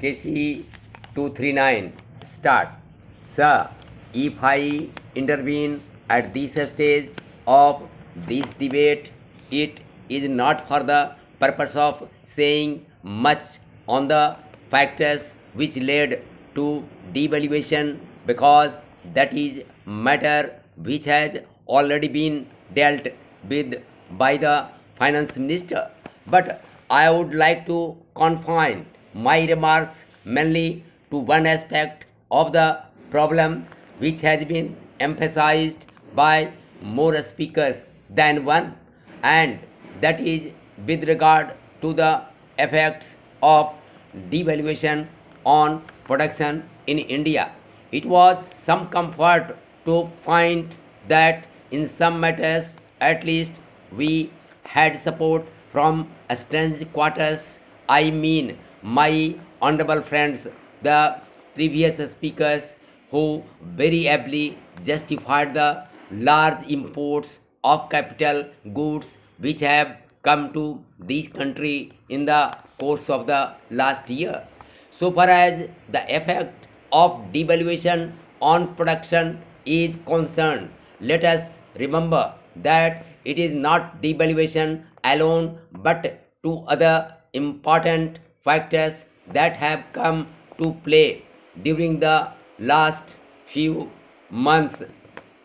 KC 239 start. Sir, if I intervene at this stage of this debate, it is not for the purpose of saying much on the factors which led to devaluation, because that is matter which has already been dealt with by the finance minister. But I would like to confine my remarks mainly to one aspect of the problem which has been emphasized by more speakers than one, and that is with regard to the effects of devaluation on production in India. It was some comfort to find that in some matters at least we had support from strange quarters. I mean, my honorable friends, the previous speakers, who very ably justified the large imports of capital goods which have come to this country in the course of the last year. So far as the effect of devaluation on production is concerned, let us remember that it is not devaluation alone but two other important factors that have come to play during the last few months.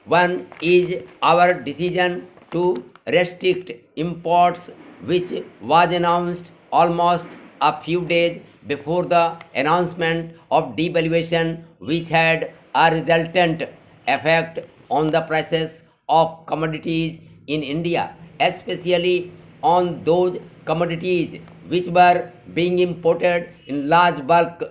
One is our decision to restrict imports, which was announced almost a few days before the announcement of devaluation, which had a resultant effect on the prices of commodities in India, especially on those commodities which were being imported in large bulk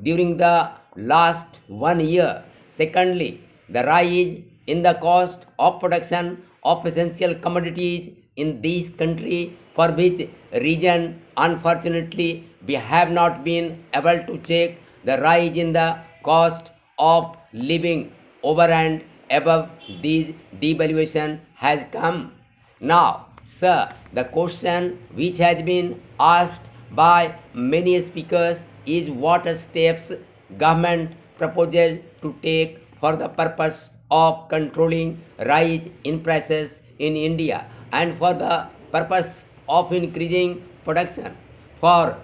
during the last 1 year. Secondly, the rise in the cost of production of essential commodities in this country, for which reason unfortunately we have not been able to check the rise in the cost of living over and above this devaluation has come. Now, sir, the question which has been asked by many speakers is what steps government proposes to take for the purpose of controlling rise in prices in India and for the purpose of increasing production. For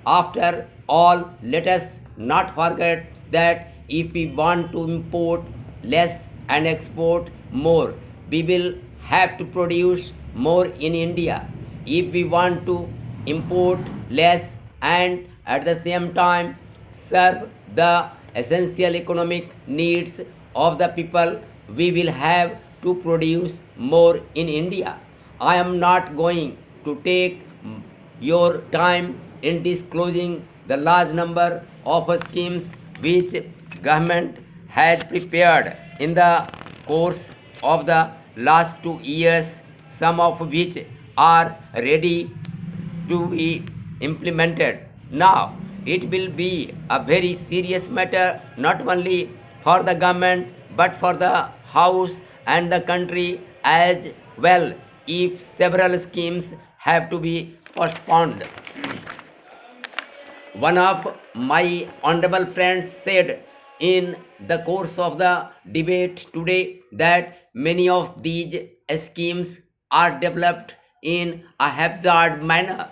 after all, let us not forget that if we want to import less and export more, we will have to produce more in India. If we want to import less and at the same time serve the essential economic needs of the people, we will have to produce more in India. I am not going to take your time in disclosing the large number of schemes which government has prepared in the course of the last 2 years, some of which are ready to be implemented. Now, it will be a very serious matter not only for the government but for the House and the country as well if several schemes have to be postponed. One of my honorable friends said in the course of the debate today that many of these schemes are developed in a haphazard manner.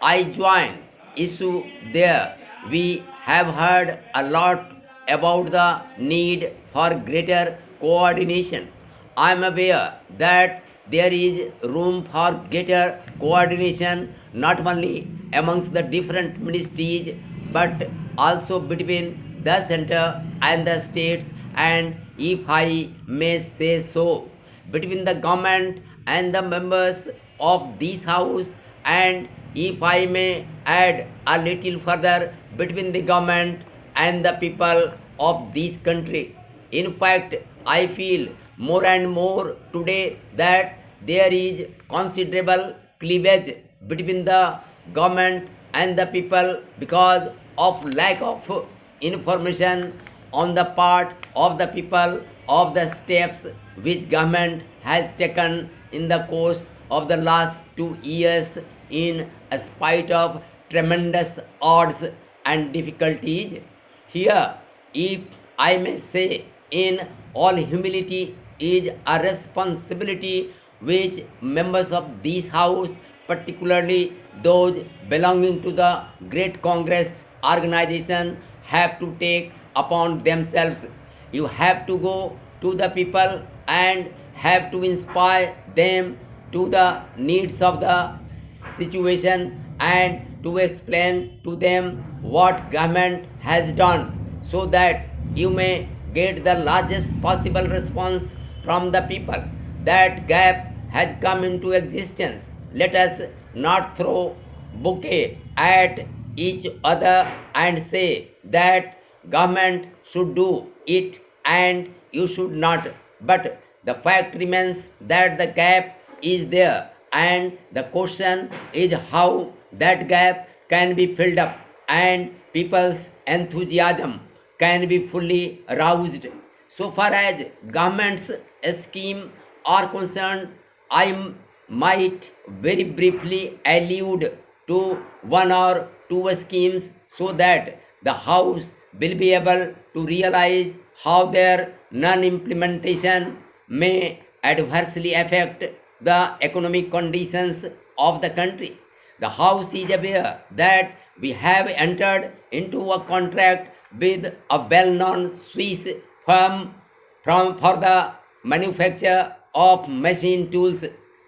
I join issue there. We have heard a lot about the need for greater coordination. I am aware that there is room for greater coordination not only amongst the different ministries but also between the center and the states, and if I may say so, between the government and the members of this house, and if I may add a little further, between the government and the people of this country. In fact, I feel more and more today that there is considerable cleavage between the government and the people because of lack of information on the part of the people of the steps which government has taken in the course of the last 2 years in spite of tremendous odds and difficulties. Here, if I may say, in all humility, is a responsibility which members of this house, particularly those belonging to the great Congress organization, have to take upon themselves. You have to go to the people and have to inspire them to the needs of the situation and to explain to them what government has done, so that you may get the largest possible response from the people. That gap has come into existence. Let us not throw bouquet at each other and say that government should do it and you should not. But the fact remains that the gap is there, and the question is how that gap can be filled up and people's enthusiasm can be fully aroused. So far as government's scheme are concerned, I might very briefly allude to one or two schemes so that the House will be able to realize how their non-implementation may adversely affect the economic conditions of the country. The House is aware that we have entered into a contract with a well-known Swiss firm for the manufacture of machine tools.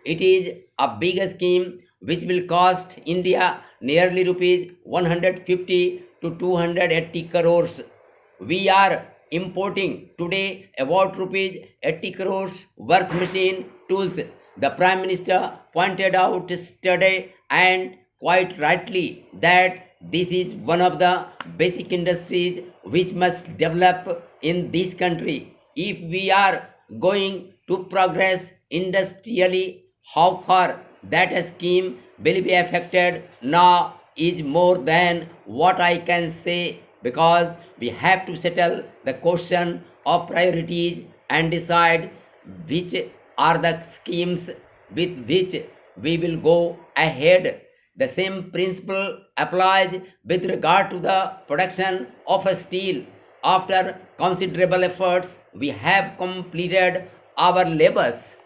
It is a big scheme which will cost India nearly rupees 150 to 280 crores. We are importing today about rupees 80 crores worth machine tools. The Prime Minister pointed out yesterday, and quite rightly, that this is one of the basic industries which must develop in this country. If we are going to progress industrially, how far that scheme will be affected now is more than what I can say, because we have to settle the question of priorities and decide which are the schemes with which we will go ahead. The same principle applies with regard to the production of steel. After considerable efforts, we have completed our labors